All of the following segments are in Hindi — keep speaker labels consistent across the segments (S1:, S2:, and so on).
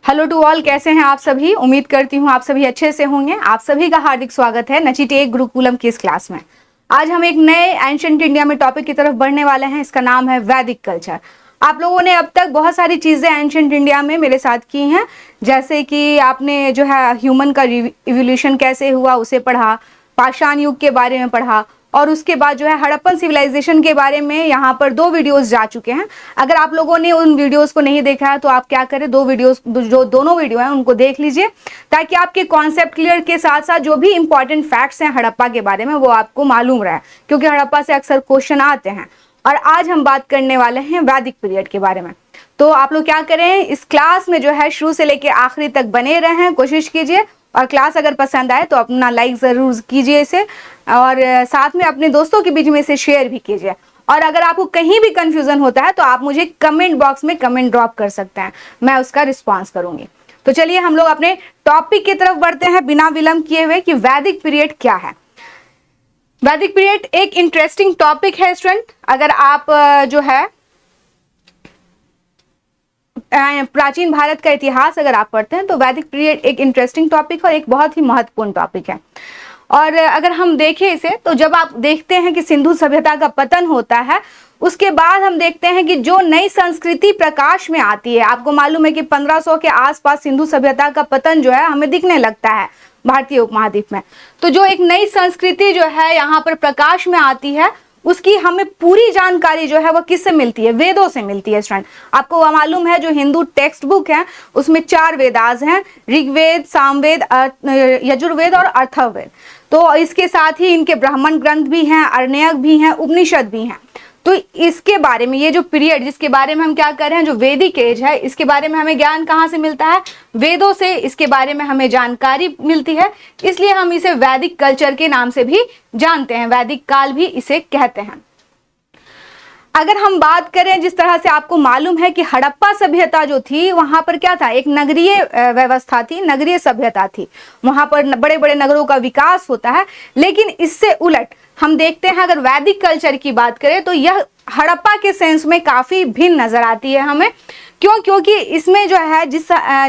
S1: हेलो टू ऑल, कैसे हैं आप सभी। उम्मीद करती हूँ आप सभी अच्छे से होंगे। आप सभी का हार्दिक स्वागत है नचिटेक गुरुकुलम की इस क्लास में। आज हम एक नए एंशिएंट इंडिया में टॉपिक की तरफ बढ़ने वाले हैं। इसका नाम है वैदिक कल्चर। आप लोगों ने अब तक बहुत सारी चीजें एंशिएंट इंडिया में मेरे साथ की हैं, जैसे कि आपने जो है ह्यूमन का इवोल्यूशन कैसे हुआ उसे पढ़ा, पाषाण युग के बारे में पढ़ा, और उसके बाद जो है हड़प्पन सिविलाइजेशन के बारे में यहाँ पर 2 वीडियोस जा चुके हैं। अगर आप लोगों ने उन वीडियोस को नहीं देखा है तो आप क्या करें, 2 वीडियोस जो दोनों वीडियो हैं उनको देख लीजिए, ताकि आपके कॉन्सेप्ट क्लियर के साथ साथ जो भी इंपॉर्टेंट फैक्ट्स हैं हड़प्पा के बारे में वो आपको मालूम रहे, क्योंकि हड़प्पा से अक्सर क्वेश्चन आते हैं। और आज हम बात करने वाले हैं वैदिक पीरियड के बारे में। तो आप लोग क्या करें, इस क्लास में जो है शुरू से लेकर आखिरी तक बने रहें, कोशिश कीजिए। और क्लास अगर पसंद आए तो अपना लाइक ज़रूर कीजिए इसे, और साथ में अपने दोस्तों के बीच में इसे शेयर भी कीजिए। और अगर आपको कहीं भी कंफ्यूजन होता है तो आप मुझे कमेंट बॉक्स में कमेंट ड्रॉप कर सकते हैं, मैं उसका रिस्पॉन्स करूंगी। तो चलिए हम लोग अपने टॉपिक की तरफ बढ़ते हैं बिना विलंब किए हुए कि वैदिक पीरियड क्या है। वैदिक पीरियड एक इंटरेस्टिंग टॉपिक है स्टूडेंट। अगर आप जो है प्राचीन भारत का इतिहास अगर आप पढ़ते हैं तो वैदिक पीरियड एक इंटरेस्टिंग टॉपिक और एक बहुत ही महत्वपूर्ण टॉपिक है। और अगर हम देखें इसे तो जब आप देखते हैं कि सिंधु सभ्यता का पतन होता है, उसके बाद हम देखते हैं कि जो नई संस्कृति प्रकाश में आती है। आपको मालूम है कि 1500 के आसपास सिंधु सभ्यता का पतन जो है हमें दिखने लगता है भारतीय उपमहाद्वीप में। तो जो एक नई संस्कृति जो है यहाँ पर प्रकाश में आती है, उसकी हमें पूरी जानकारी जो है वो किससे मिलती है, वेदों से मिलती है स्टूडेंट। आपको वो मालूम है जो हिंदू टेक्स्ट बुक है उसमें 4 वेदास हैं, ऋग्वेद, सामवेद, यजुर्वेद और अथर्ववेद। तो इसके साथ ही इनके ब्राह्मण ग्रंथ भी हैं, अरण्यक भी हैं, उपनिषद भी हैं। तो इसके बारे में ये जो पीरियड जिसके बारे में हम क्या कर रहे हैं, जो वैदिक एज है, इसके बारे में हमें ज्ञान कहाँ से मिलता है, वेदों से इसके बारे में हमें जानकारी मिलती है। इसलिए हम इसे वैदिक कल्चर के नाम से भी जानते हैं, वैदिक काल भी इसे कहते हैं। अगर हम बात करें, जिस तरह से आपको मालूम है कि हड़प्पा सभ्यता जो थी वहां पर क्या था, एक नगरीय व्यवस्था थी, नगरीय सभ्यता थी। वहां पर बड़े बड़े नगरों का विकास होता है। लेकिन इससे उलट हम देखते हैं, अगर वैदिक कल्चर की बात करें तो यह हड़प्पा के सेंस में काफी भिन्न नजर आती है हमें। क्योंकि इसमें जो है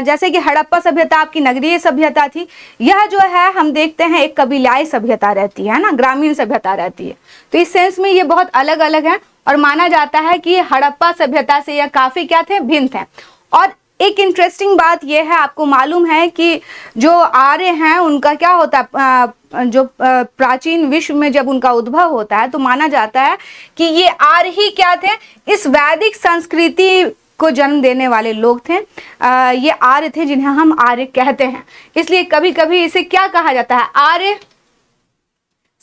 S1: जैसे कि हड़प्पा सभ्यता आपकी नगरीय सभ्यता थी, यह जो है हम देखते हैं एक कबीलाई सभ्यता रहती है ना, ग्रामीण सभ्यता रहती है। तो इस सेंस में ये बहुत अलग अलग है और माना जाता है कि हड़प्पा सभ्यता से यह काफी क्या थे, भिन्न थे। और एक इंटरेस्टिंग बात यह है, आपको मालूम है कि जो आर्य हैं उनका क्या होता है, जो प्राचीन विश्व में जब उनका उद्भव होता है तो माना जाता है कि ये आर्य ही क्या थे, इस वैदिक संस्कृति को जन्म देने वाले लोग थे। ये आर्य थे जिन्हें हम आर्य कहते हैं। इसलिए कभी कभी इसे क्या कहा जाता है, आर्य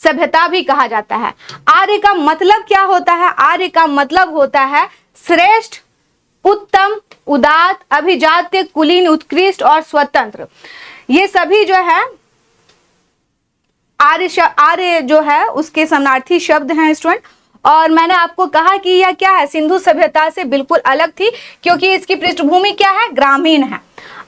S1: सभ्यता भी कहा जाता है। आर्य का मतलब क्या होता है, आर्य का मतलब होता है श्रेष्ठ, उत्तम, उदात्त, अभिजात्य, कुलीन, उत्कृष्ट और स्वतंत्र। ये सभी जो है आर्य जो है उसके समानार्थी शब्द हैं स्टूडेंट। और मैंने आपको कहा कि यह क्या है, सिंधु सभ्यता से बिल्कुल अलग थी, क्योंकि इसकी पृष्ठभूमि क्या है, ग्रामीण है।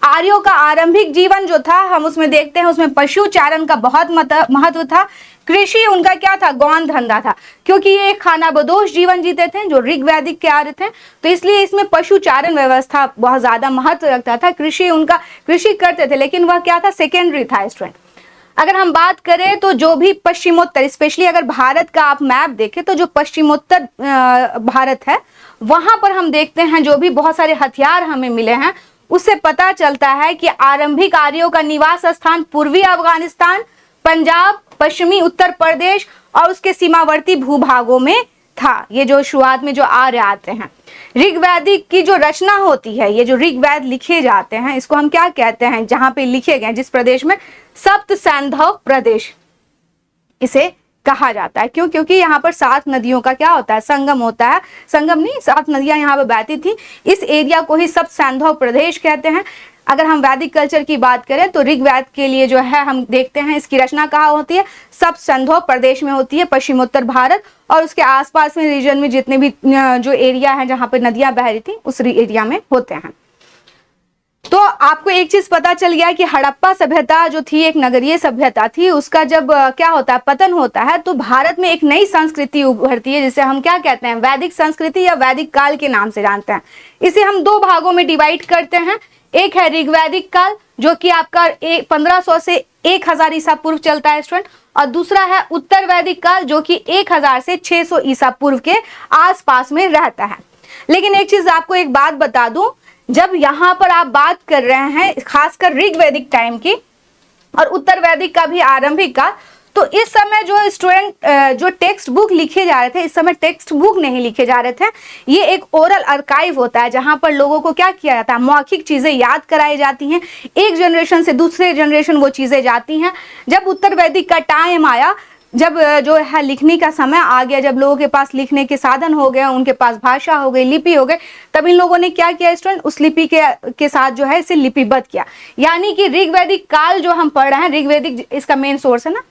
S1: आर्यों का आरंभिक जीवन जो था हम उसमें देखते हैं, उसमें पशु चारण का बहुत महत्व था। कृषि उनका क्या था, गौण धंधा था, क्योंकि ये खानाबदोश जीवन जीते थे जो ऋग्वैदिक के आर्य थे। तो इसलिए इसमें पशु चारण व्यवस्था बहुत ज्यादा महत्व रखता था। कृषि करते थे, लेकिन वह क्या था, सेकेंडरी था स्टूडेंट। अगर हम बात करें तो जो भी पश्चिमोत्तर, स्पेशली अगर भारत का आप मैप देखें तो जो पश्चिमोत्तर भारत है वहां पर हम देखते हैं जो भी बहुत सारे हथियार हमें मिले हैं, उससे पता चलता है कि आरंभिक आर्यों का निवास स्थान पूर्वी अफगानिस्तान, पंजाब, पश्चिमी उत्तर प्रदेश और उसके सीमावर्ती भूभागों में था। ये जो शुरुआत में जो आर्य आते हैं, ऋग्वैदिक की जो रचना होती है, ये जो ऋग्वेद लिखे जाते हैं इसको हम क्या कहते हैं, जहां पे लिखे गए जिस प्रदेश में, सप्त सैंधव प्रदेश इसे कहा जाता है। क्यों, क्योंकि यहाँ पर 7 नदियों का क्या होता है, संगम होता है। संगम नहीं, 7 नदियां यहाँ पर बहती थी। इस एरिया को ही सप्त सैंधव प्रदेश कहते हैं। अगर हम वैदिक कल्चर की बात करें तो ऋग्वेद के लिए जो है हम देखते हैं इसकी रचना कहाँ होती है, सप्त सैंधव प्रदेश में होती है, पश्चिमोत्तर भारत और उसके आसपास में रीजन में जितने भी जो एरिया है जहाँ पर नदियां बह रही थी उस एरिया में होते हैं। तो आपको एक चीज पता चल गया कि हड़प्पा सभ्यता जो थी एक नगरीय सभ्यता थी, उसका जब क्या होता है, पतन होता है, तो भारत में एक नई संस्कृति उभरती है जिसे हम क्या कहते हैं, वैदिक संस्कृति या वैदिक काल के नाम से जानते हैं। इसे हम 2 भागों में डिवाइड करते हैं। एक है ऋग्वैदिक काल जो कि आपका 1500 से 1000 ईसा पूर्व चलता है स्टूडेंट, और दूसरा है उत्तर वैदिक काल जो कि 1000 से 600 ईसा पूर्व के आसपास में रहता है। लेकिन एक चीज आपको एक बात बता दूं, जब यहाँ पर आप बात कर रहे हैं खासकर ऋग्वैदिक टाइम की और उत्तर वैदिक का भी आरंभिक काल, तो इस समय जो स्टूडेंट जो टेक्स्ट बुक लिखे जा रहे थे, इस समय टेक्स्ट बुक नहीं लिखे जा रहे थे, ये एक ओरल आर्काइव होता है जहां पर लोगों को क्या किया जाता है, मौखिक चीजें याद कराई जाती हैं, एक जनरेशन से दूसरे जनरेशन वो चीजें जाती हैं। जब उत्तर वैदिक का टाइम आया, जब जो है लिखने का समय आ गया, जब लोगों के पास लिखने के साधन हो गए, उनके पास भाषा हो गई, लिपि हो गई, तब इन लोगों ने क्या किया स्टूडेंट, उस लिपि के साथ जो है इसे लिपिबद्ध किया। यानी कि ऋग्वैदिक काल जो हम पढ़ रहे हैं, ऋग्वैदिक इसका मेन सोर्स है ना,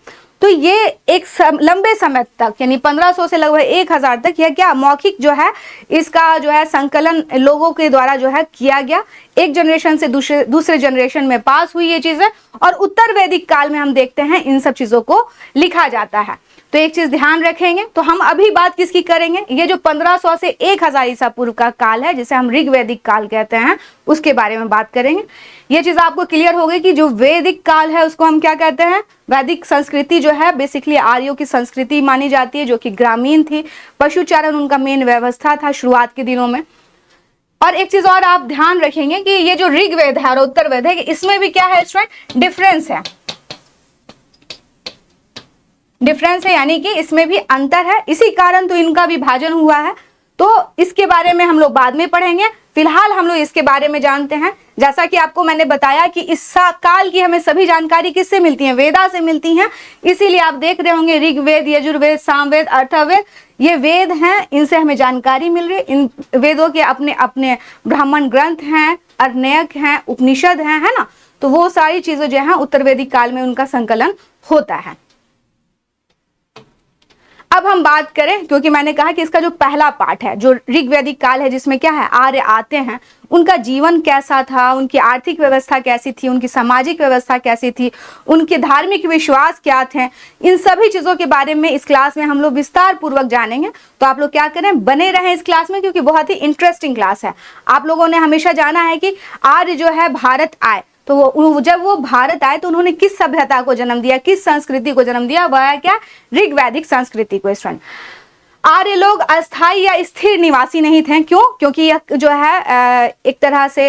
S1: तो ये एक लंबे समय तक यानी 1500 से लगभग 1000 तक यह क्या मौखिक जो है इसका जो है संकलन लोगों के द्वारा जो है किया गया, एक जनरेशन से दूसरे जनरेशन में पास हुई ये चीजें, और उत्तर वैदिक काल में हम देखते हैं इन सब चीजों को लिखा जाता है। तो एक चीज ध्यान रखेंगे, तो हम अभी बात किसकी करेंगे, ये जो 1500 से 1000 ईसा पूर्व का काल है जिसे हम ऋग्वैदिक काल कहते हैं, उसके बारे में बात करेंगे। ये चीज आपको क्लियर हो गई कि जो वैदिक काल है उसको हम क्या कहते हैं, वैदिक संस्कृति जो है बेसिकली आर्यों की संस्कृति मानी जाती है जो कि ग्रामीण थी, पशुचारण उनका मेन व्यवस्था था शुरुआत के दिनों में। और एक चीज और आप ध्यान रखेंगे कि ये जो ऋग्वेद है और उत्तर वेद है, इसमें भी क्या है स्टूडेंट, डिफरेंस है, डिफरेंस है, यानी कि इसमें भी अंतर है, इसी कारण तो इनका विभाजन हुआ है। तो इसके बारे में हम लोग बाद में पढ़ेंगे, फिलहाल हम लोग इसके बारे में जानते हैं। जैसा कि आपको मैंने बताया कि इस काल की हमें सभी जानकारी किससे मिलती है, वेदा से मिलती हैं, इसीलिए आप देख रहे होंगे ऋग्वेद, यजुर्वेद, सामवेद, अथर्ववेद, ये वेद हैं, इनसे हमें जानकारी मिल रही है। इन वेदों के अपने अपने ब्राह्मण ग्रंथ हैं, अर्णयक हैं, उपनिषद हैं, है ना, तो वो सारी चीजें जो है उत्तर वैदिक काल में उनका संकलन होता है। अब हम बात करें, क्योंकि मैंने कहा कि इसका जो पहला पार्ट है जो ऋग्वैदिक काल है जिसमें क्या है आर्य आते हैं, उनका जीवन कैसा था, उनकी आर्थिक व्यवस्था कैसी थी, उनकी सामाजिक व्यवस्था कैसी थी, उनके धार्मिक विश्वास क्या थे, इन सभी चीजों के बारे में इस क्लास में हम लोग विस्तार पूर्वक जानेंगे। तो आप लोग क्या करें, बने रहें इस क्लास में, क्योंकि बहुत ही इंटरेस्टिंग क्लास है। आप लोगों ने हमेशा जाना है कि आर्य जो है भारत आए, तो जब वो भारत आए तो उन्होंने किस सभ्यता को जन्म दिया, किस संस्कृति को जन्म दिया, वह है क्या, ऋग्वैदिक संस्कृति को। स्टूडेंट, आर्य लोग अस्थायी या स्थिर निवासी नहीं थे, क्यों, क्योंकि यह जो है एक तरह से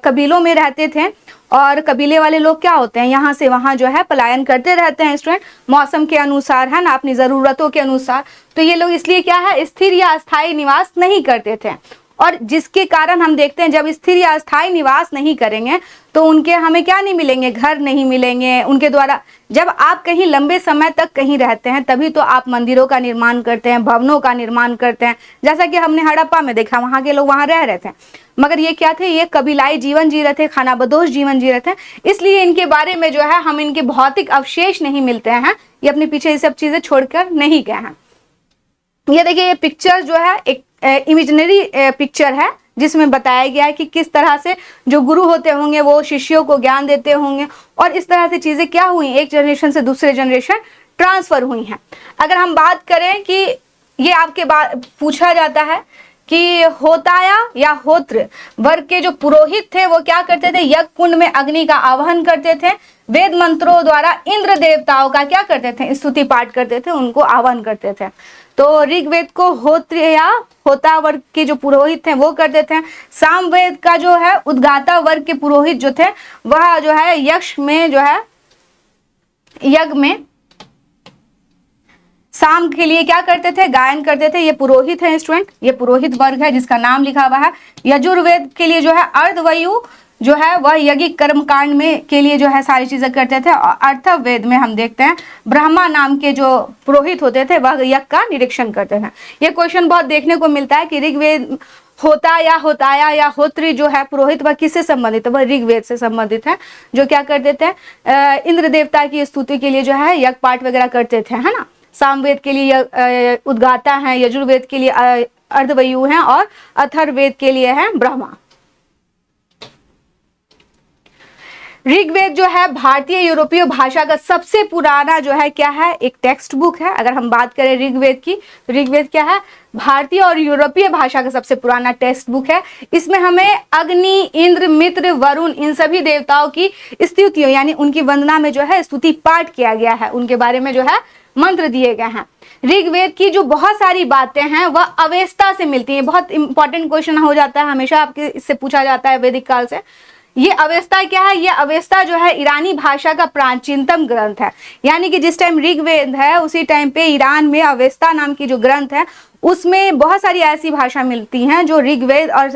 S1: कबीलों में रहते थे, और कबीले वाले लोग क्या होते हैं, यहाँ से वहाँ जो है पलायन करते रहते हैं स्टूडेंट, मौसम के अनुसार, है ना, अपनी जरूरतों के अनुसार। तो ये लोग इसलिए क्या है स्थिर या अस्थायी निवास नहीं करते थे, और जिसके कारण हम देखते हैं जब स्थिर या अस्थायी निवास नहीं करेंगे तो उनके हमें क्या नहीं मिलेंगे, घर नहीं मिलेंगे उनके द्वारा। जब आप कहीं लंबे समय तक कहीं रहते हैं तभी तो आप मंदिरों का निर्माण करते हैं, भवनों का निर्माण करते हैं, जैसा कि हमने हड़प्पा में देखा, वहाँ के लोग वहाँ रह रहे थे, मगर ये क्या थे, ये कबीलाई जीवन जी रहे थे, खानाबदोश जीवन जी रहे थे, इसलिए इनके बारे में जो है हम इनके भौतिक अवशेष नहीं मिलते हैं, ये अपने पीछे ये सब चीजें छोड़कर नहीं गए हैं। ये देखिए, ये पिक्चर जो है एक इमेजिनरी पिक्चर है जिसमें बताया गया है कि किस तरह से जो गुरु होते होंगे वो शिष्यों को ज्ञान देते होंगे, और इस तरह से चीजें क्या हुई, एक जनरेशन से दूसरे जनरेशन ट्रांसफर हुई हैं। अगर हम बात करें कि ये आपके पूछा जाता है कि होताया या होत्र वर्ग के जो पुरोहित थे वो क्या करते थे, यज्ञ कुंड में अग्नि का आवाहन करते थे, वेद मंत्रों द्वारा इंद्र देवताओं का क्या करते थे, स्तुति पाठ करते थे, उनको आह्वान करते थे। तो ऋग्वेद को होत्र या होता वर्ग के जो पुरोहित थे वो करते थे। सामवेद का जो है उद्गाता वर्ग के पुरोहित जो थे वह जो है यक्ष में जो है यज्ञ में साम के लिए क्या करते थे, गायन करते थे। ये पुरोहित है स्टूडेंट, ये पुरोहित वर्ग है जिसका नाम लिखा हुआ है। यजुर्वेद के लिए जो है अर्धवयु जो है वह यज्ञिक कर्मकांड में के लिए जो है सारी चीजें करते थे। और अथर्ववेद में हम देखते हैं ब्रह्मा नाम के जो पुरोहित होते थे वह यज्ञ का निरीक्षण करते थे। ये क्वेश्चन बहुत देखने को मिलता है कि ऋग्वेद होता या होताया या होत्री जो है पुरोहित वह किससे संबंधित है, वह ऋग्वेद से संबंधित है, जो क्या करते थे इंद्र देवता की स्तुति के लिए जो है यज्ञ पाठ वगैरह करते थे, है ना। सामवेद के लिए उद्गाता है, यजुर्वेद के लिए अर्धवयु हैं, और अथर्ववेद के लिए है ब्रह्मा। ऋग्वेद जो है भारतीय यूरोपीय भाषा का सबसे पुराना जो है क्या है, एक टेक्स्ट बुक है। अगर हम बात करें ऋग्वेद की, तो ऋग्वेद क्या है, भारतीय और यूरोपीय भाषा का सबसे पुराना टेक्स्ट बुक है। इसमें हमें अग्नि, इंद्र, मित्र, वरुण, इन सभी देवताओं की स्तुतियों यानी उनकी वंदना में जो है स्तुति पाठ किया गया है, उनके बारे में जो है मंत्र दिए गए हैं। ऋग्वेद की जो बहुत सारी बातें हैं वह अवेस्ता से मिलती हैं। बहुत इंपॉर्टेंट क्वेश्चन हो जाता है, हमेशा आपके इससे पूछा जाता है वैदिक काल से। ये अवेस्ता क्या है, ये अवेस्ता जो है ईरानी भाषा का प्राचीनतम ग्रंथ है। यानी कि जिस टाइम ऋग्वेद है उसी टाइम पे ईरान में अवेस्ता नाम की जो ग्रंथ है उसमें बहुत सारी ऐसी भाषा मिलती हैं जो ऋग्वेद और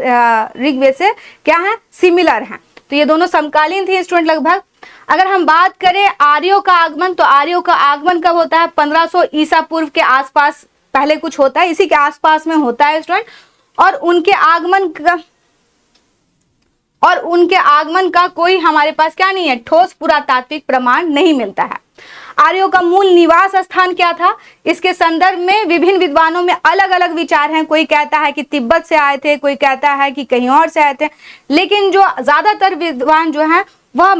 S1: ऋग्वेद से क्या है, सिमिलर हैं। तो ये दोनों समकालीन थे स्टूडेंट लगभग। अगर हम बात करें आर्यों का आगमन, तो आर्यों का आगमन कब होता है, 1500 ईसा पूर्व के आसपास, पहले कुछ होता है, इसी के आसपास में होता है स्टूडेंट। और उनके आगमन का कोई हमारे पास क्या नहीं है, ठोस पुरातात्विक प्रमाण नहीं मिलता है। आर्यों का मूल निवास स्थान क्या था, इसके संदर्भ में विभिन्न विद्वानों में अलग अलग विचार हैं। कोई कहता है कि तिब्बत से आए थे, कोई कहता है कि कहीं और से आए थे, लेकिन जो ज्यादातर विद्वान जो हैं वह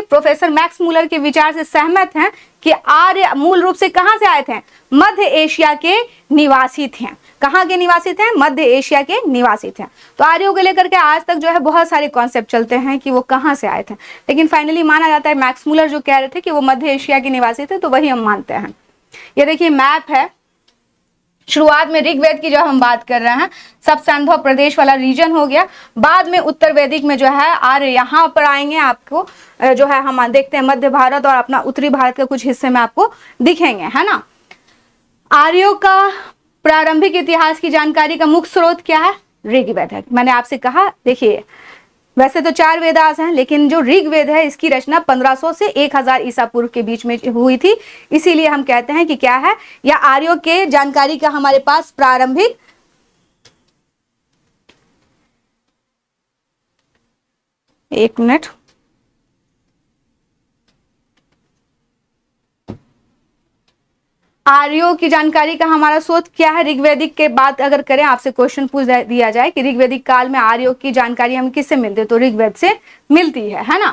S1: प्रोफेसर मैक्स मूलर के विचार से सहमत हैं कि आर्य मूल रूप से कहां से आए थे, मध्य एशिया के निवासी थे। कहां के निवासी थे, मध्य एशिया के निवासी थे। तो आर्यों को लेकर के आज तक जो है बहुत सारे कॉन्सेप्ट चलते हैं कि वो कहां से आए थे, लेकिन फाइनली माना जाता है मैक्स मूलर जो कह रहे थे कि वो मध्य एशिया के निवासी थे, तो वही हम मानते हैं। ये देखिए मैप है, शुरुआत में ऋग्वेद की जो हम बात कर रहे हैं सब सिंधु प्रदेश वाला रीजन हो गया। बाद में उत्तर वैदिक में जो है आर्य यहाँ पर आएंगे, आपको जो है हम देखते हैं मध्य भारत और अपना उत्तरी भारत के कुछ हिस्से में आपको दिखेंगे, है ना। आर्यों का प्रारंभिक इतिहास की जानकारी का मुख्य स्रोत क्या है, ऋग्वेद है। मैंने आपसे कहा, देखिए वैसे तो 4 वेदास हैं, लेकिन जो ऋग्वेद है इसकी रचना 1500 से 1000 ईसा पूर्व के बीच में हुई थी। इसीलिए हम कहते हैं कि क्या है, या आर्यों के जानकारी का हमारे पास प्रारंभिक एक मिनट आर्यों की जानकारी का हमारा स्रोत क्या है, ऋग्वेदिक के बात अगर करें, आपसे क्वेश्चन पूछ दिया जाए कि ऋग्वेदिक काल में आर्यों की जानकारी हमें किससे मिलती है, तो ऋग्वेद से मिलती है ना।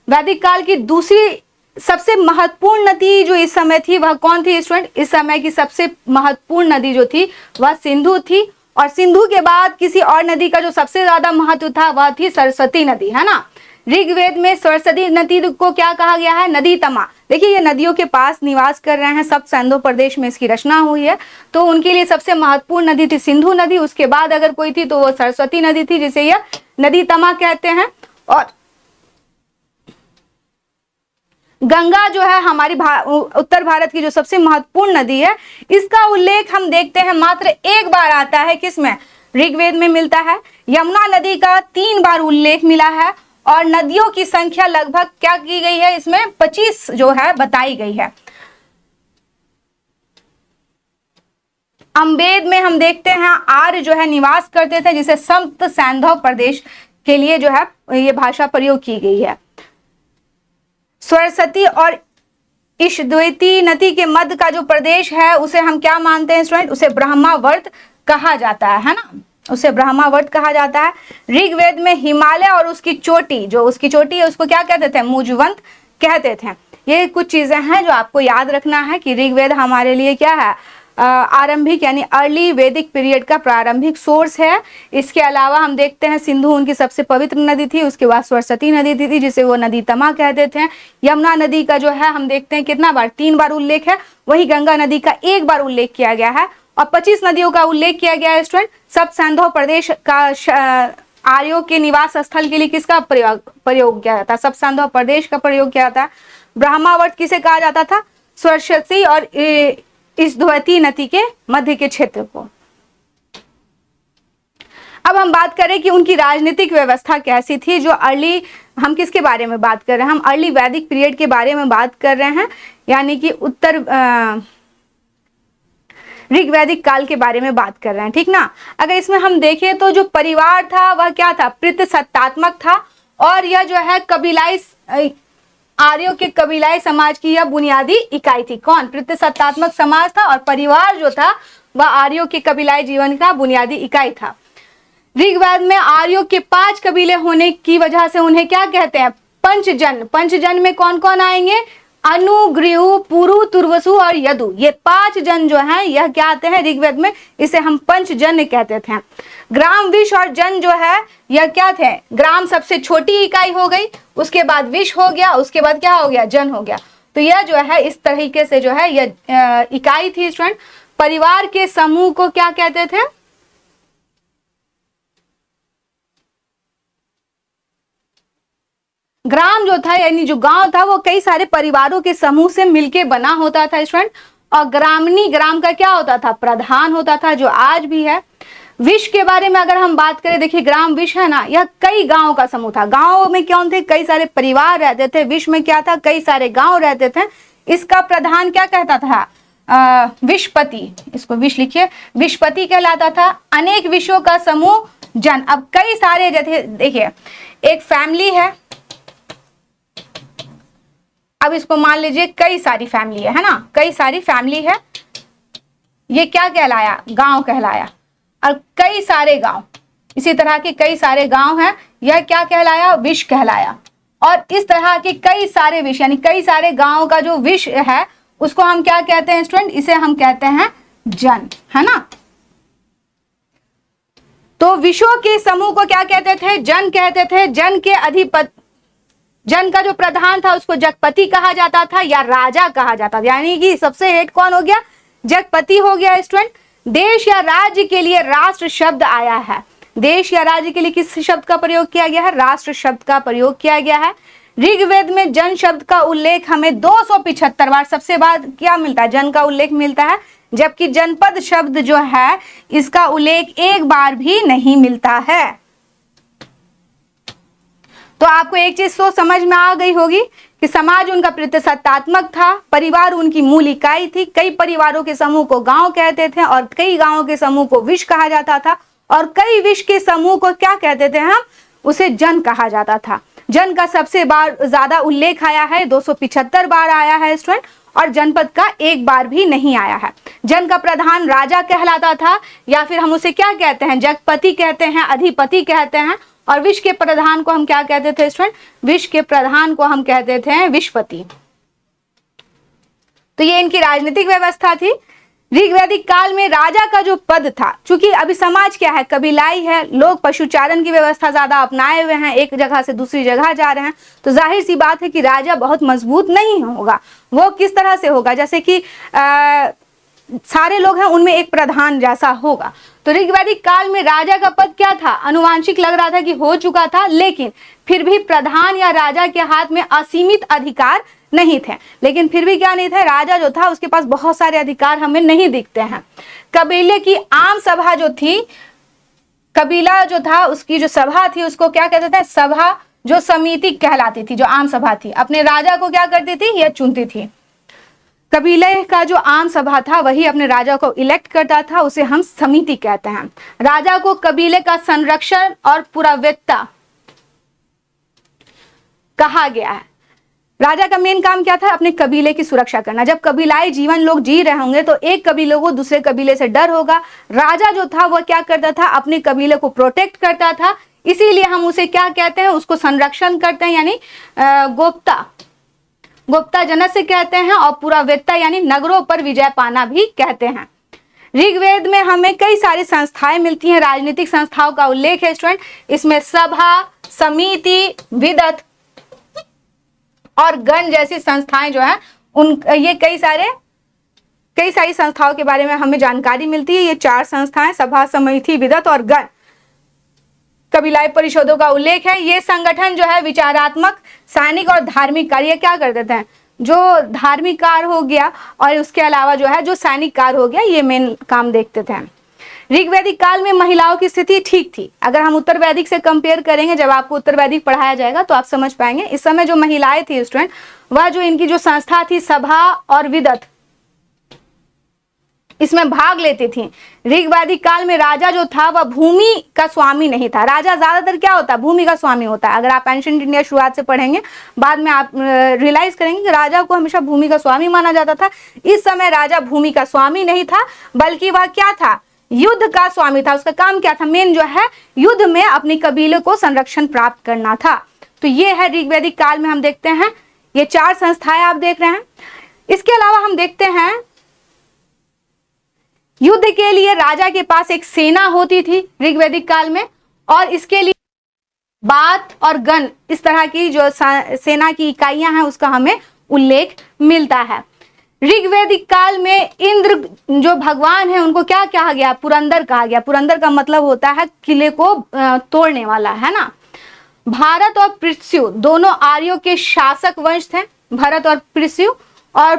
S1: वैदिक काल की दूसरी सबसे महत्वपूर्ण नदी जो इस समय थी वह कौन थी स्टूडेंट, इस समय की सबसे महत्वपूर्ण नदी जो थी वह सिंधु थी। और सिंधु के बाद किसी और नदी का जो सबसे ज्यादा महत्व था वह थी सरस्वती नदी, है ना। ऋग्वेद में सरस्वती नदी को क्या कहा गया है, नदी तमा। देखिए ये नदियों के पास निवास कर रहे हैं, सब सिंधु प्रदेश में इसकी रचना हुई है, तो उनके लिए सबसे महत्वपूर्ण नदी थी सिंधु नदी। उसके बाद अगर कोई थी तो वो सरस्वती नदी थी, जिसे यह नदी तमा कहते हैं। और गंगा जो है हमारी उत्तर भारत की जो सबसे महत्वपूर्ण नदी है, इसका उल्लेख हम देखते हैं मात्र एक बार आता है, किसमें, ऋग्वेद में मिलता है। यमुना नदी का 3 बार उल्लेख मिला है, और नदियों की संख्या लगभग क्या की गई है, इसमें 25 जो है बताई गई है। अम्बेद में हम देखते हैं आर्य जो है निवास करते थे, जिसे सप्त सैंधव प्रदेश के लिए जो है ये भाषा प्रयोग की गई है। सरस्वती और इशद्वैती नदी के मध्य का जो प्रदेश है उसे हम क्या मानते हैं स्टूडेंट, उसे ब्रह्मावर्त कहा जाता है ना, उसे ब्रह्मावर्त कहा जाता है। ऋग्वेद में हिमालय और उसकी चोटी, जो उसकी चोटी है उसको क्या कहते थे, मुजवंत कहते थे। ये कुछ चीजें हैं जो आपको याद रखना है कि ऋग्वेद हमारे लिए क्या है, आरंभिक यानी अर्ली वैदिक पीरियड का प्रारंभिक सोर्स है। इसके अलावा हम देखते हैं सिंधु उनकी सबसे पवित्र नदी थी, उसके बाद सरस्वती नदी थी जिसे वो नदी तमा कहते थे। यमुना नदी का जो है हम देखते हैं कितना बार, 3 बार उल्लेख है, वही गंगा नदी का 1 बार उल्लेख किया गया है। और 25 नदियों का उल्लेख किया गया है स्टूडेंट। सब सिंधु प्रदेश का आर्यों के निवास स्थल के लिए किसका प्रयोग किया जाता है, सब सिंधु प्रदेश का प्रयोग किया जाता है। ब्रह्मावर्त किसे कहा जाता था, सरस्वती और इशद्वैती नदी के मध्य के क्षेत्र को। अब हम बात करें कि उनकी राजनीतिक व्यवस्था कैसी थी, जो अर्ली, हम किसके बारे में बात कर रहे हैं, हम अर्ली वैदिक पीरियड के बारे में बात कर रहे हैं, यानी कि उत्तर ऋग्वैदिक काल के बारे में बात कर रहे हैं, ठीक ना। अगर इसमें हम देखें तो जो परिवार था वह क्या था, प्रतिसत्तात्मक था, और यह जो है कबीलाई, आर्यों के कबीलाई समाज की यह बुनियादी इकाई थी। कौन, प्रतिसत्तात्मक समाज था, और परिवार जो था वह आर्यों के कबीलाई जीवन का बुनियादी इकाई था। ऋग्वेद में आर्यों के 5 कबीले होने की वजह से उन्हें क्या कहते हैं, पंचजन, पंचजन में कौन कौन आएंगे? अनु, गृहु, पुरु, तुर्वसु और यदु, ये 5 जन जो हैं यह क्या आते हैं ऋग्वेद में, इसे हम पंचजन कहते थे। ग्राम, विष और जन जो है यह क्या थे? ग्राम सबसे छोटी इकाई हो गई, उसके बाद विष हो गया, उसके बाद क्या हो गया? जन हो गया। तो यह जो है इस तरीके से जो है यह इकाई थी स्टूडेंट। परिवार के समूह को क्या कहते थे? ग्राम जो था यानी जो गांव था वो कई सारे परिवारों के समूह से मिलके बना होता था स्टूडेंट। और ग्रामनी, ग्राम का क्या होता था? प्रधान होता था, जो आज भी है। विष के बारे में अगर हम बात करें, देखिए ग्राम विष है ना, यह कई गांव का समूह था। गांव में कौन थे? कई सारे परिवार रहते थे। विष में क्या था? कई सारे गांव रहते थे। इसका प्रधान क्या कहता था? विषपति, इसको विष लिखिए, विषपति कहलाता था। अनेक विषयों का समूह जन। अब कई सारे, जैसे देखिए एक फैमिली है, अब इसको मान लीजिए कई सारी फैमिली है ना, कई सारी फैमिली है, ये क्या कहलाया? गांव कहलाया। और कई सारे गांव, इसी तरह के कई सारे गांव हैं, यह क्या कहलाया? विष कहलाया। और इस तरह के कई सारे विष यानी कई सारे गांव का जो विष है उसको हम क्या कहते हैं स्टूडेंट? इसे हम कहते हैं जन, है ना। तो विषयों के समूह को क्या कहते थे? जन कहते थे। जन के अधिपति, जन का जो प्रधान था उसको जगपति कहा जाता था या राजा कहा जाता था, यानी कि सबसे हेड कौन हो गया? जगपति हो गया स्टूडेंट। देश या राज्य के लिए राष्ट्र शब्द आया है। देश या राज्य के लिए किस शब्द का प्रयोग किया गया है? राष्ट्र शब्द का प्रयोग किया गया है। ऋग्वेद में जन शब्द का उल्लेख हमें 275 बार, सबसे बार क्या मिलता है? जन का उल्लेख मिलता है, जबकि जनपद शब्द जो है इसका उल्लेख एक बार भी नहीं मिलता है। तो आपको एक चीज तो समझ में आ गई होगी कि समाज उनका प्रतिसत्तात्मक था, परिवार उनकी मूल इकाई थी। कई परिवारों के समूह को गांव कहते थे और कई गांवों के समूह को विष कहा जाता था, और कई विष के समूह को क्या कहते थे हम? उसे जन कहा जाता था। जन का सबसे बार ज्यादा उल्लेख आया है, 275 बार आया है स्टूडेंट, और जनपद का एक बार भी नहीं आया है। जन का प्रधान राजा कहलाता था, या फिर हम उसे क्या कहते हैं? जगपति कहते हैं, अधिपति कहते हैं। और विष के प्रधान को हम क्या कहते थे स्टूडेंट? विष के प्रधान को हम कहते थे विषपति। तो ये इनकी राजनीतिक व्यवस्था थी। ऋग्वैदिक काल में राजा का जो पद था, चूंकि अभी समाज क्या है? कबीलाई है, लोग पशुचारण की व्यवस्था ज्यादा अपनाए हुए हैं, एक जगह से दूसरी जगह जा रहे हैं, तो जाहिर सी बात है कि राजा बहुत मजबूत नहीं होगा। वो किस तरह से होगा? जैसे कि सारे लोग हैं उनमें एक प्रधान जैसा होगा। तो ऋग्वैदिक काल में राजा का पद क्या था? अनुवांशिक लग रहा था कि हो चुका था, लेकिन फिर भी प्रधान या राजा के हाथ में असीमित अधिकार नहीं थे। लेकिन फिर भी क्या नहीं थे? राजा जो था उसके पास बहुत सारे अधिकार हमें नहीं दिखते हैं। कबीले की आम सभा जो थी, कबीला जो था उसकी जो सभा थी उसको क्या कहते थे? सभा, जो समिति कहलाती थी, जो आम सभा थी, अपने राजा को क्या करती थी? यह चुनती थी। कबीले का जो आम सभा था वही अपने राजा को इलेक्ट करता था, उसे हम समिति कहते हैं। राजा को कबीले का संरक्षण और पुरावेत्ता कहा गया है। राजा का मेन काम क्या था? अपने कबीले की सुरक्षा करना। जब कबीलाई जीवन लोग जी रहे होंगे तो एक कबीले को दूसरे कबीले से डर होगा। राजा जो था वह क्या करता था? अपने कबीले को प्रोटेक्ट करता था, इसीलिए हम उसे क्या कहते हैं? उसको संरक्षण करते हैं, यानी गोप्ता, गुप्ता जनस से कहते हैं, और पुरावेत्ता यानी नगरों पर विजय पाना भी कहते हैं। ऋग्वेद में हमें कई सारी संस्थाएं मिलती हैं, राजनीतिक संस्थाओं का उल्लेख है स्टूडेंट। इसमें सभा, समिति, विदत और गण जैसी संस्थाएं जो है उन ये कई सारी संस्थाओं के बारे में हमें जानकारी मिलती है। ये 4 संस्थाएं, सभा, समिति, विदत और गण। कबीलाई परिषदों का उल्लेख है। ये संगठन जो है विचारात्मक, सैनिक और धार्मिक कार्य क्या कर देते हैं? जो धार्मिक कार्य हो गया और उसके अलावा जो है जो सैनिक कार्य हो गया, ये मेन काम देखते थे। ऋग्वैदिक काल में महिलाओं की स्थिति ठीक थी। अगर हम उत्तर वैदिक से कंपेयर करेंगे, जब आपको उत्तर वैदिक पढ़ाया जाएगा तो आप समझ पाएंगे। इस समय जो महिलाएं थी स्टूडेंट, वह जो इनकी जो संस्था थी सभा और विदत, इसमें भाग लेती थी। ऋग्वैदिक काल में राजा जो था वह भूमि का स्वामी नहीं था। राजा ज्यादातर क्या होता है? भूमि का स्वामी होता है। अगर आप एंशिएंट इंडिया शुरुआत से पढ़ेंगे, बाद में आप रियलाइज करेंगे कि राजा को हमेशा भूमि का स्वामी माना जाता था। इस समय राजा भूमि का स्वामी नहीं था, बल्कि वह क्या था? युद्ध का स्वामी था। उसका काम क्या था? मेन जो है युद्ध में अपने कबीले को संरक्षण प्राप्त करना था। तो ये है ऋग्वैदिक काल में हम देखते हैं, ये 4 संस्थाएं आप देख रहे हैं। इसके अलावा हम देखते हैं युद्ध के लिए राजा के पास एक सेना होती थी ऋग्वैदिक काल में, और इसके लिए बात और गण इस तरह की जो सेना की इकाइयां हैं उसका हमें उल्लेख मिलता है। ऋग्वैदिक काल में इंद्र जो भगवान है उनको क्या कहा गया? पुरंदर कहा गया। पुरंदर का मतलब होता है किले को तोड़ने वाला, है ना। भारत और पृथ्वी दोनों आर्यों के शासक वंश थे। भरत और पृथ्वी और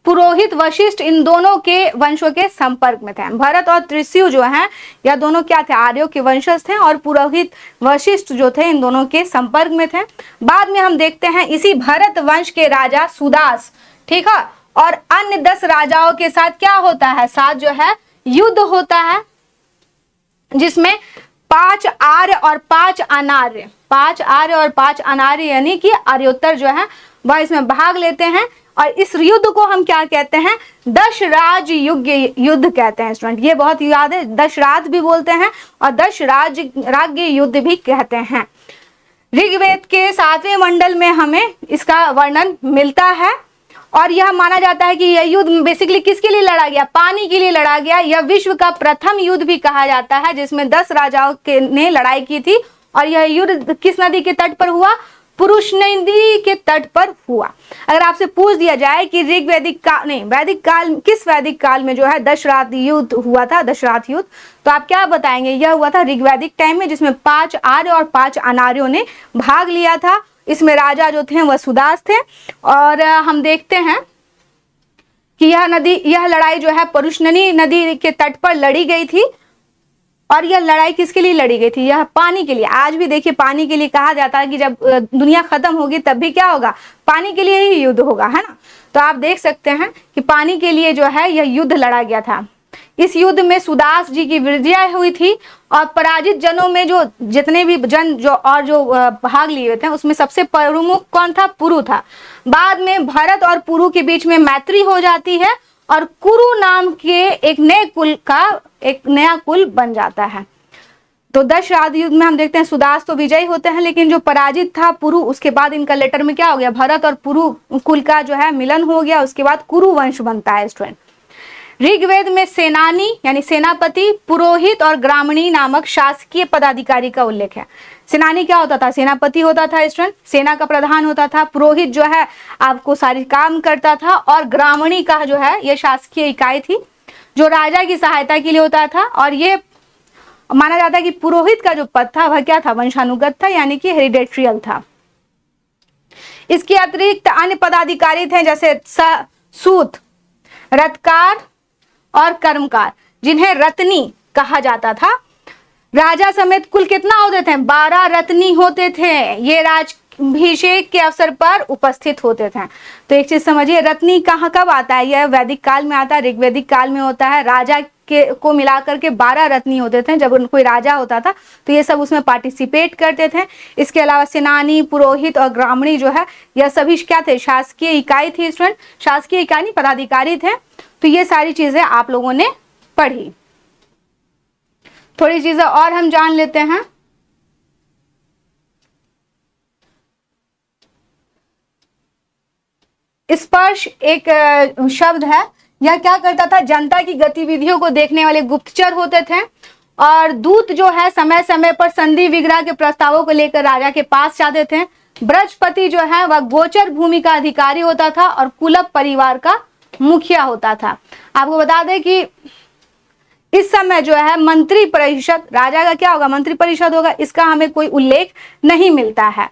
S1: पुरोहित वशिष्ठ इन दोनों के वंशों के संपर्क में थे। भरत और त्रिशु जो हैं यह दोनों क्या थे? आर्यों के वंशज थे, और पुरोहित वशिष्ठ जो थे इन दोनों के संपर्क में थे। बाद में हम देखते हैं इसी भरत वंश के राजा सुदास, ठीक है, और अन्य 10 राजाओं के साथ क्या होता है? साथ जो है युद्ध होता है, जिसमें 5 आर्य और 5 अनार्य, 5 आर्य और 5 अनार्य यानी कि आर्योत्तर जो है वह इसमें भाग लेते हैं। और इस युद्ध को हम क्या कहते हैं? दशराज युद्ध कहते हैं स्टूडेंट। ये बहुत याद है, दशराज भी बोलते हैं और दशराज्य युद्ध भी कहते हैं। ऋग्वेद के 7वें मंडल में हमें इसका वर्णन मिलता है, और यह माना जाता है कि यह युद्ध बेसिकली किसके लिए लड़ा गया? पानी के लिए लड़ा गया। यह विश्व का प्रथम युद्ध भी कहा जाता है, जिसमें 10 राजाओं ने लड़ाई की थी, और यह युद्ध किस नदी के तट पर हुआ? पुरुष नदी के तट पर हुआ। अगर आपसे पूछ दिया जाए कि वैदिक काल, किस वैदिक काल में जो है दशराथ युद्ध हुआ था, दशराथ युद्ध, तो आप क्या बताएंगे? यह हुआ था ऋग्वैदिक टाइम में, जिसमें 5 आर्य और 5 अनार्यों ने भाग लिया था। इसमें राजा जो थे वह सुदास थे, और हम देखते हैं कि यह लड़ाई जो है पुरुषननी नदी के तट पर लड़ी गई थी। और यह लड़ाई किसके लिए लड़ी गई थी? यह पानी के लिए। आज भी देखिए पानी के लिए कहा जाता है कि जब दुनिया खत्म होगी तब भी क्या होगा? पानी के लिए ही युद्ध होगा, है ना। तो आप देख सकते हैं कि पानी के लिए जो है यह युद्ध लड़ा गया था। इस युद्ध में सुदास जी की विजय हुई थी, और पराजित जनों में जो जितने भी जन जो भाग लिए थे उसमें सबसे प्रमुख कौन था? पुरु था। बाद में भरत और पुरु के बीच में मैत्री हो जाती है, और कुरु नाम के एक नया कुल बन जाता है। तो दशराथ युद्ध में हम देखते हैं सुदास तो विजयी होते हैं, लेकिन जो पराजित था पुरु, उसके बाद इनका लेटर में क्या हो गया? भरत और पुरु कुल का जो है मिलन हो गया। उसके बाद कुरु वंश बनता है स्टूडेंट। ऋग्वेद में सेनानी यानी सेनापति, पुरोहित और ग्रामणी नामक शासकीय पदाधिकारी का उल्लेख है। सेनानी क्या होता था? सेनापति होता था स्टूडेंट, सेना का प्रधान होता था। पुरोहित जो है आपको सारी काम करता था, और ग्रामणी का जो है यह शासकीय इकाई थी जो राजा की सहायता के लिए होता था। और ये माना जाता है कि पुरोहित का जो पद था वह क्या था? वंशानुगत था, यानी कि हेरिडेट्रियल था। इसके अतिरिक्त अन्य पदाधिकारी थे, जैसे सूत, रथकार और कर्मकार, जिन्हें रत्नी कहा जाता था। राजा समेत कुल कितना होते थे? 12 रत्नी होते थे। ये राजाभिषेक के अवसर पर उपस्थित होते थे। तो एक चीज समझिए, रत्नी कहाँ कब आता है? यह वैदिक काल में आता है, ऋग्वैदिक काल में होता है। राजा को मिलाकर के 12 रत्नी होते थे। जब कोई राजा होता था तो ये सब उसमें पार्टिसिपेट करते थे। इसके अलावा सेनानी, पुरोहित और ग्रामणी जो है यह सभी क्या थे? शासकीय इकाई थी स्टूडेंट। शासकीय इकाई पदाधिकारी थे। तो ये सारी चीजें आप लोगों ने पढ़ी। थोड़ी चीजें और हम जान लेते हैं। स्पर्श एक शब्द है। यह क्या करता था? जनता की गतिविधियों को देखने वाले गुप्तचर होते थे, और दूत जो है समय समय पर संधि विग्रह के प्रस्तावों को लेकर राजा के पास जाते थे। बृहस्पति जो है वह गोचर भूमि का अधिकारी होता था, और कुलप परिवार का मुखिया होता था। आपको बता दें कि इस समय जो है मंत्री परिषद, राजा का क्या होगा? मंत्री परिषद होगा। इसका हमें कोई उल्लेख नहीं मिलता है।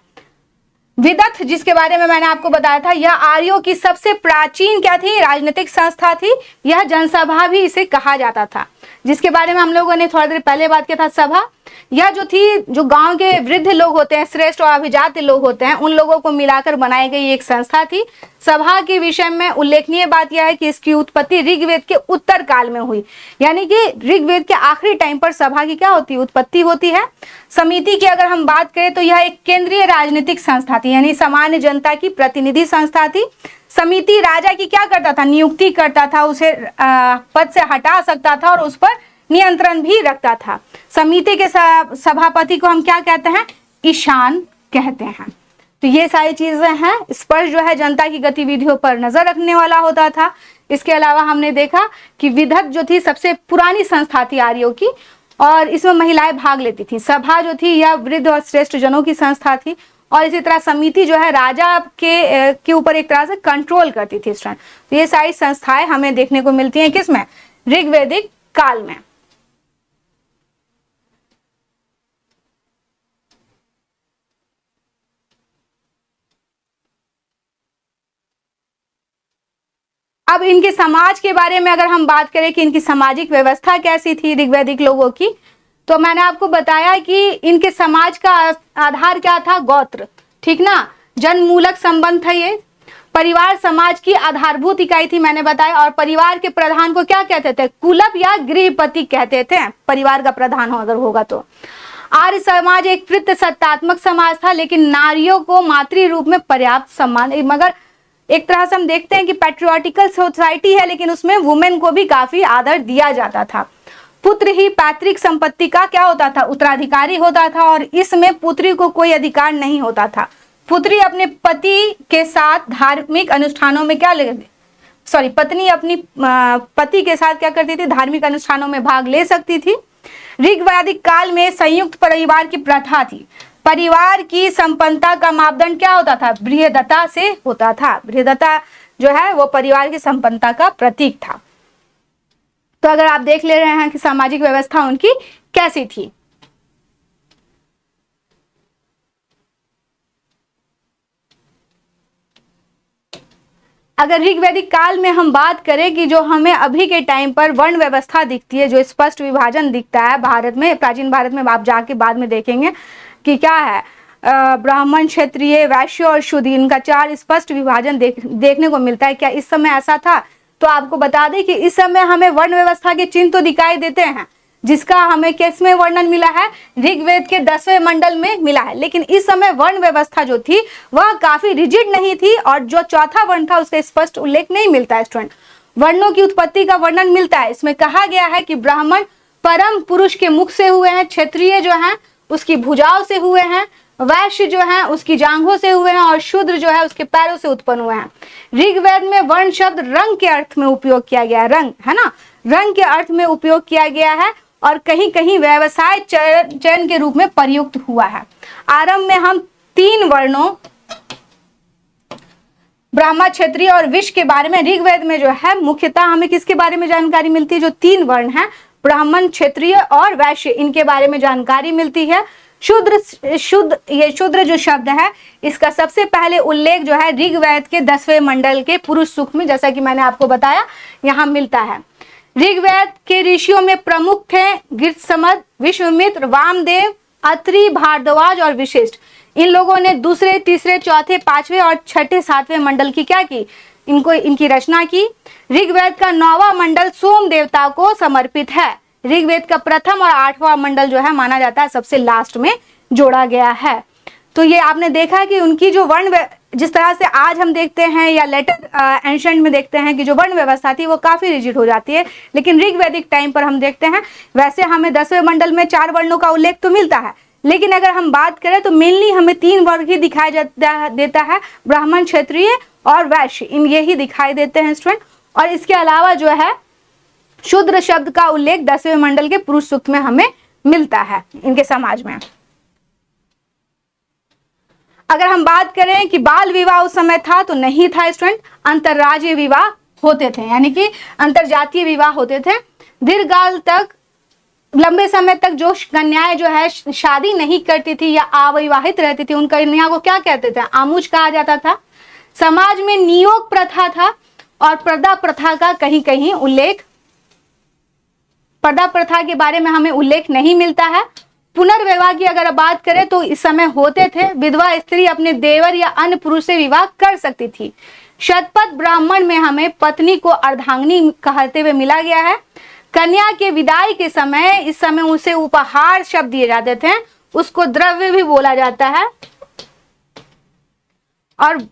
S1: विदथ, जिसके बारे में मैंने आपको बताया था, यह आर्यों की सबसे प्राचीन क्या थी? राजनीतिक संस्था थी। यह जनसभा भी इसे कहा जाता था, जिसके बारे में हम लोगों ने थोड़ी देर पहले बात किया था। सभा यह जो थी, जो गांव के वृद्ध लोग होते हैं, श्रेष्ठ और अभिजात लोग होते हैं, उन लोगों को मिलाकर बनाई गई एक संस्था थी। सभा के विषय में उल्लेखनीय बात यह है कि इसकी उत्पत्ति ऋग्वेद के उत्तर काल में हुई, यानी कि ऋग्वेद के आखिरी टाइम पर सभा की क्या होती है? उत्पत्ति होती है। समिति की अगर हम बात करें तो यह एक केंद्रीय राजनीतिक संस्था थी, यानी सामान्य जनता की प्रतिनिधि संस्था थी। समिति राजा की क्या करता था? नियुक्ति करता था, उसे पद से हटा सकता था और उस पर नियंत्रण भी रखता था। समिति के सभापति को हम क्या कहते हैं? ईशान कहते हैं। तो ये सारी चीजें हैं। स्पर्श जो है जनता की गतिविधियों पर नजर रखने वाला होता था। इसके अलावा हमने देखा कि विधत जो थी सबसे पुरानी संस्था थी आर्यों की, और इसमें महिलाएं भाग लेती थी। सभा जो थी यह वृद्ध और श्रेष्ठ जनों की संस्था थी, और इसी तरह समिति जो है राजा के ऊपर एक तरह से कंट्रोल करती थी स्टूडेंट। तो ये सारी संस्थाएं हमें देखने को मिलती हैं किसमें, ऋग्वैदिक काल में। अब इनके समाज के बारे में अगर हम बात करें कि इनकी सामाजिक व्यवस्था कैसी थी ऋग्वैदिक लोगों की, तो मैंने आपको बताया कि इनके समाज का आधार क्या था, गोत्र, ठीक ना, जन्ममूलक संबंध था ये। परिवार समाज की आधारभूत इकाई थी मैंने बताया, और परिवार के प्रधान को क्या कहते थे, कुलप या गृहपति कहते थे, परिवार का प्रधान हो अगर होगा तो। आर्य समाज एक पितृसत्तात्मक समाज था, लेकिन नारियों को मातृ रूप में पर्याप्त सम्मान, मगर एक तरह से हम देखते हैं कि पैट्रियोटिकल सोसाइटी है, लेकिन उसमें वुमेन को भी काफी आदर दिया जाता था। पुत्र ही पैतृक संपत्ति का क्या होता था, उत्तराधिकारी होता था, और इसमें पुत्री को कोई अधिकार नहीं होता था। पुत्री अपने पति के साथ धार्मिक अनुष्ठानों में पत्नी अपनी पति के साथ क्या करती थी, धार्मिक अनुष्ठानों में भाग ले सकती थी। ऋग्वैदिक काल में संयुक्त परिवार की प्रथा थी। परिवार की संपन्नता का मापदंड क्या होता था, बृहदता से होता था। बृहदता जो है वो परिवार की संपन्नता का प्रतीक था। तो अगर आप देख ले रहे हैं कि सामाजिक व्यवस्था उनकी कैसी थी। अगर ऋग्वैदिक काल में हम बात करें कि जो हमें अभी के टाइम पर वर्ण व्यवस्था दिखती है, जो स्पष्ट विभाजन दिखता है भारत में, प्राचीन भारत में, आप जाके बाद में देखेंगे कि क्या है, ब्राह्मण, क्षत्रिय, वैश्य और शूद्र, इनका 4 स्पष्ट विभाजन देखने को मिलता है। क्या इस समय ऐसा था? तो आपको बता दें कि इस समय हमें वर्ण व्यवस्था के चिन्ह तो दिखाई देते हैं, जिसका हमें किस में वर्णन मिला है, ऋग्वेद के 10वें मंडल में मिला है। लेकिन इस समय वर्ण व्यवस्था जो थी वह काफी रिजिड नहीं थी, और जो चौथा वर्ण था उसका स्पष्ट उल्लेख नहीं मिलता है स्टूडेंट। वर्णों की उत्पत्ति का वर्णन मिलता है। इसमें कहा गया है कि ब्राह्मण परम पुरुष के मुख से हुए हैं, क्षत्रिय जो है उसकी भुजाओं से हुए हैं, वैश्य जो है उसकी जांघों से हुए हैं, और शूद्र जो है उसके पैरों से उत्पन्न हुए हैं। ऋग्वेद में वर्ण शब्द रंग के अर्थ में उपयोग किया गया है, रंग है ना, रंग के अर्थ में उपयोग किया गया है, और कहीं कहीं व्यवसाय चयन के रूप में प्रयुक्त हुआ है। आरंभ में हम 3 वर्णों ब्राह्मण, क्षत्रिय और वैश्य के बारे में, ऋग्वेद में जो है मुख्यतः हमें किसके बारे में जानकारी मिलती है, जो 3 वर्ण हैं, ब्राह्मण, क्षत्रिय और वैश्य, इनके बारे में जानकारी मिलती है। ये शूद्र जो शब्द है इसका सबसे पहले उल्लेख जो है ऋग्वेद के 10वें मंडल के पुरुष सूक्त में, जैसा कि मैंने आपको बताया, यहाँ मिलता है। ऋग्वेद के ऋषियों में प्रमुख थे गृत्समद, विश्वामित्र, वामदेव, अत्रि, भारद्वाज और वशिष्ठ। इन लोगों ने दूसरे, तीसरे, चौथे, 5वें और छठे, 7वें मंडल की क्या की, इनकी रचना की। ऋग्वेद का 9वां मंडल सोम देवता को समर्पित है। ऋग्वेद का प्रथम और 8वां मंडल जो है माना जाता है सबसे लास्ट में जोड़ा गया है। तो ये आपने देखा कि उनकी जो वर्ण, जिस तरह से आज हम देखते हैं या लेटर एंशिएंट में देखते हैं कि जो वर्ण व्यवस्था थी वो काफी रिजिड हो जाती है, लेकिन ऋग्वैदिक टाइम पर हम देखते हैं वैसे हमें 10वें मंडल में 4 वर्णों का उल्लेख तो मिलता है, लेकिन अगर हम बात करें तो मेनली हमें 3 वर्ग ही दिखाई देता है, ब्राह्मण, क्षत्रिय और वैश्य, इन ये ही दिखाई देते हैं स्टूडेंट। और इसके अलावा जो है शूद्र शब्द का उल्लेख 10वें मंडल के पुरुष सूक्त में हमें मिलता है इनके समाज में। अगर हम बात करें कि बाल विवाह उस समय था तो नहीं था स्टूडेंट, अंतरराज्यीय विवाह होते थे, यानी कि अंतरजातीय विवाह होते थे। दीर्घकाल तक, लंबे समय तक जो कन्याएं जो है शादी नहीं करती थी या अविवाहित रहती थी, उन कन्या को क्या कहते थे, आमुच कहा जाता था। समाज में नियोग प्रथा था और पर्दा प्रथा का कहीं कहीं उल्लेख, पर्दा प्रथा के बारे में हमें उल्लेख नहीं मिलता है। पुनर्विवाह की अगर बात करें तो इस समय होते थे, विधवा स्त्री अपने देवर या अन्य पुरुष से विवाह कर सकती थी। शतपथ ब्राह्मण में हमें पत्नी को अर्धांगिनी कहते हुए मिला गया है। कन्या के विदाई के समय, इस समय उसे उपहार शब्द दिए जाते थे, उसको द्रव्य भी बोला जाता है और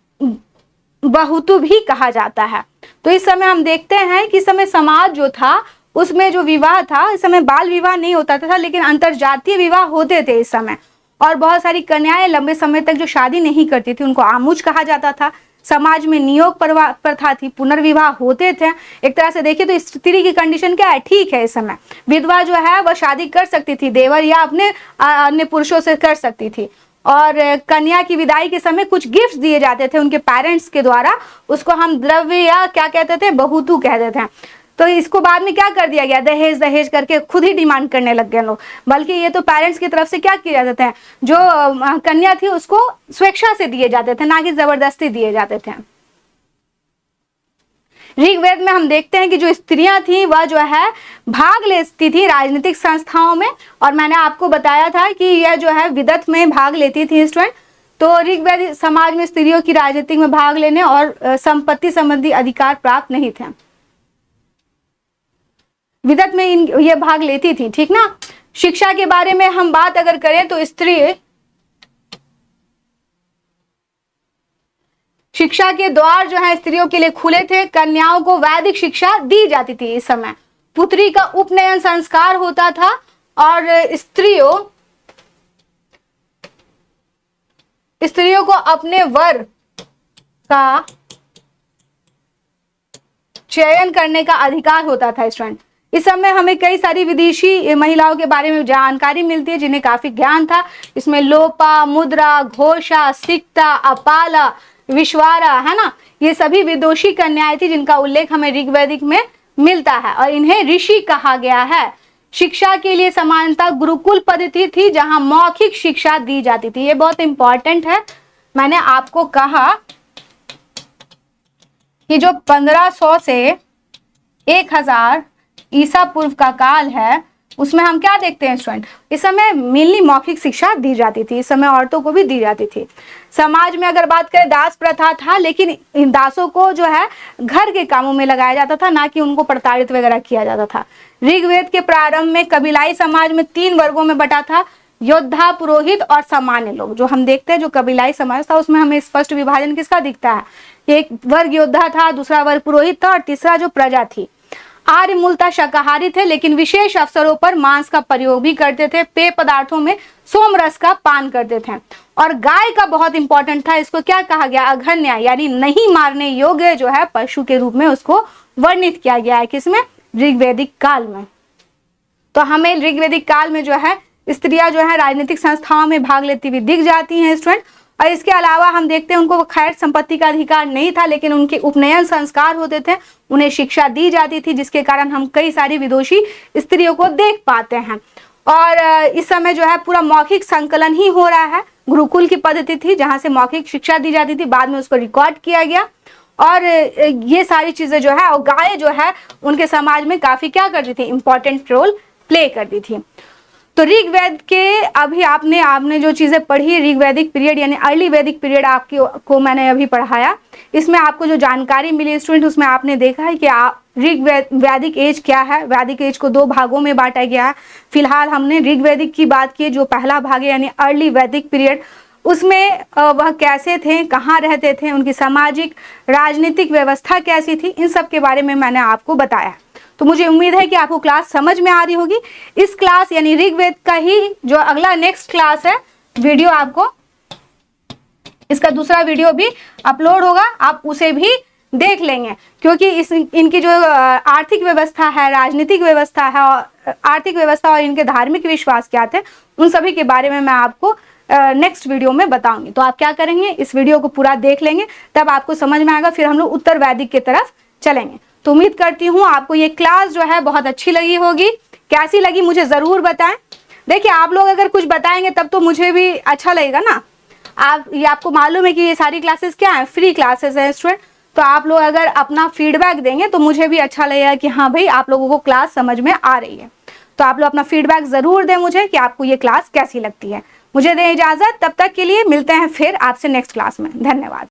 S1: बहुतु भी कहा जाता है। तो इस समय हम देखते हैं कि इस समय समाज जो था उसमें जो विवाह था, इस समय बाल विवाह नहीं होता था, लेकिन अंतरजातीय विवाह होते थे इस समय। और बहुत सारी कन्याएं लंबे समय तक जो शादी नहीं करती थी उनको आमुच कहा जाता था। समाज में नियोग प्रथा थी, पुनर्विवाह होते थे। एक तरह से देखिए तो स्त्री की कंडीशन क्या है, ठीक है। इस समय विधवा जो है वह शादी कर सकती थी, देवर या अपने अन्य पुरुषों से कर सकती थी। और कन्या की विदाई के समय कुछ गिफ्ट्स दिए जाते थे उनके पेरेंट्स के द्वारा, उसको हम द्रव्य या क्या कहते थे, बहुतू कहते थे। तो इसको बाद में क्या कर दिया गया, दहेज दहेज करके खुद ही डिमांड करने लग गए लोग। बल्कि ये तो पेरेंट्स की तरफ से क्या किया जाता है, जो कन्या थी उसको स्वेच्छा से दिए जाते थे, ना कि जबरदस्ती दिए जाते थे। ऋग्वेद में हम देखते हैं कि जो स्त्रियां थी वह जो है भाग लेती थी राजनीतिक संस्थाओं में, और मैंने आपको बताया था कि यह जो है विदत में भाग लेती थी स्टूडेंट। तो ऋग्वेद समाज में स्त्रियों की राजनीतिक में भाग लेने और संपत्ति संबंधी अधिकार प्राप्त नहीं थे। विदत में ये भाग लेती थी, ठीक ना। शिक्षा के बारे में हम बात अगर करें तो शिक्षा के द्वार जो है स्त्रियों के लिए खुले थे। कन्याओं को वैदिक शिक्षा दी जाती थी। इस समय पुत्री का उपनयन संस्कार होता था और स्त्रियों को अपने वर का चयन करने का अधिकार होता था स्टूडेंट। इस समय हमें कई सारी विदेशी महिलाओं के बारे में जानकारी मिलती है जिन्हें काफी ज्ञान था। इसमें लोपा, मुद्रा, घोषा, सिक्ता, अपाला, विश्वारा, है ना, ये सभी विदुषी कन्याएं थी जिनका उल्लेख हमें ऋग्वेदिक में मिलता है और इन्हें ऋषि कहा गया है। शिक्षा के लिए समानता गुरुकुल पद्धति थी जहां मौखिक शिक्षा दी जाती थी। ये बहुत इंपॉर्टेंट है। मैंने आपको कहा कि जो 1500 से 1000 ईसा पूर्व का काल है उसमें हम क्या देखते हैं स्टूडेंट, इस समय मेनली मौखिक शिक्षा दी जाती थी। इस समय औरतों को भी दी जाती थी। समाज में अगर बात करें दास प्रथा था, लेकिन इन दासों को जो है घर के कामों में लगाया जाता था, ना कि उनको प्रताड़ित वगैरह किया जाता था। ऋग्वेद के प्रारंभ में कबीलाई समाज में 3 वर्गों में बटा था, योद्धा, पुरोहित और सामान्य लोग। जो हम देखते हैं जो कबीलाई समाज था उसमें हमें स्पष्ट विभाजन किसका दिखता है, एक वर्ग योद्धा था, दूसरा वर्ग पुरोहित था और तीसरा जो प्रजा थी। आर्य मूलतः शाकाहारी थे लेकिन विशेष अवसरों पर मांस का प्रयोग भी करते थे। पेय पदार्थों में सोम रस का पान करते थे और गाय का बहुत इंपॉर्टेंट था। इसको क्या कहा गया, अघन्या, यानी नहीं मारने योग्य जो है पशु के रूप में उसको वर्णित किया गया है। किसमें, ऋग्वैदिक काल में। तो हमें ऋग्वैदिक काल में जो है स्त्रियां जो है राजनीतिक संस्थाओं में भाग लेती हुई दिख जाती हैं स्टूडेंट। और इसके अलावा हम देखते हैं उनको खैर संपत्ति का अधिकार नहीं था, लेकिन उनके उपनयन संस्कार होते थे, उन्हें शिक्षा दी जाती थी, जिसके कारण हम कई सारी विदुषी स्त्रियों को देख पाते हैं। और इस समय जो है पूरा मौखिक संकलन ही हो रहा है। गुरुकुल की पद्धति थी जहां से मौखिक शिक्षा दी जाती थी, बाद में उसको रिकॉर्ड किया गया। और ये सारी चीजें जो है, और गाय जो है उनके समाज में काफी क्या करती थी, इंपॉर्टेंट रोल प्ले करती थी। तो ऋग्वेद के अभी आपने जो चीजें पढ़ी, ऋग्वैदिक पीरियड यानी अर्ली वैदिक पीरियड आपको मैंने अभी पढ़ाया। इसमें आपको जो जानकारी मिली स्टूडेंट, उसमें आपने देखा है कि वैदिक एज क्या है। वैदिक एज को 2 भागों में बांटा गया है। फिलहाल हमने ऋग्वैदिक की बात की, जो पहला भाग है यानी अर्ली वैदिक पीरियड, उसमें वह कैसे थे, कहाँ रहते थे, उनकी सामाजिक राजनीतिक व्यवस्था कैसी थी, इन सब के बारे में मैंने आपको बताया। तो मुझे उम्मीद है कि आपको क्लास समझ में आ रही होगी। इस क्लास यानी ऋग्वेद का ही जो अगला नेक्स्ट क्लास है, वीडियो आपको इसका दूसरा वीडियो भी अपलोड होगा, आप उसे भी देख लेंगे। क्योंकि इनकी जो आर्थिक व्यवस्था है, राजनीतिक व्यवस्था है, और आर्थिक व्यवस्था और इनके धार्मिक विश्वास क्या थे, उन सभी के बारे में मैं आपको नेक्स्ट वीडियो में बताऊंगी। तो आप क्या करेंगे, इस वीडियो को पूरा देख लेंगे, तब आपको समझ में आएगा। फिर हम लोग उत्तर वैदिक की तरफ चलेंगे। तो उम्मीद करती हूँ आपको ये क्लास जो है बहुत अच्छी लगी होगी। कैसी लगी मुझे जरूर बताएं। देखिए, आप लोग अगर कुछ बताएंगे तब तो मुझे भी अच्छा लगेगा ना। आपको मालूम है कि ये सारी क्लासेस क्या है, फ्री क्लासेस है स्टूडेंट। तो आप लोग अगर अपना फीडबैक देंगे तो मुझे भी अच्छा लगेगा कि हाँ भाई आप लोगों को क्लास समझ में आ रही है। तो आप लोग अपना फीडबैक जरूर दें मुझे कि आपको ये क्लास कैसी लगती है। मुझे दें इजाजत, तब तक के लिए मिलते हैं फिर आपसे नेक्स्ट क्लास में। धन्यवाद।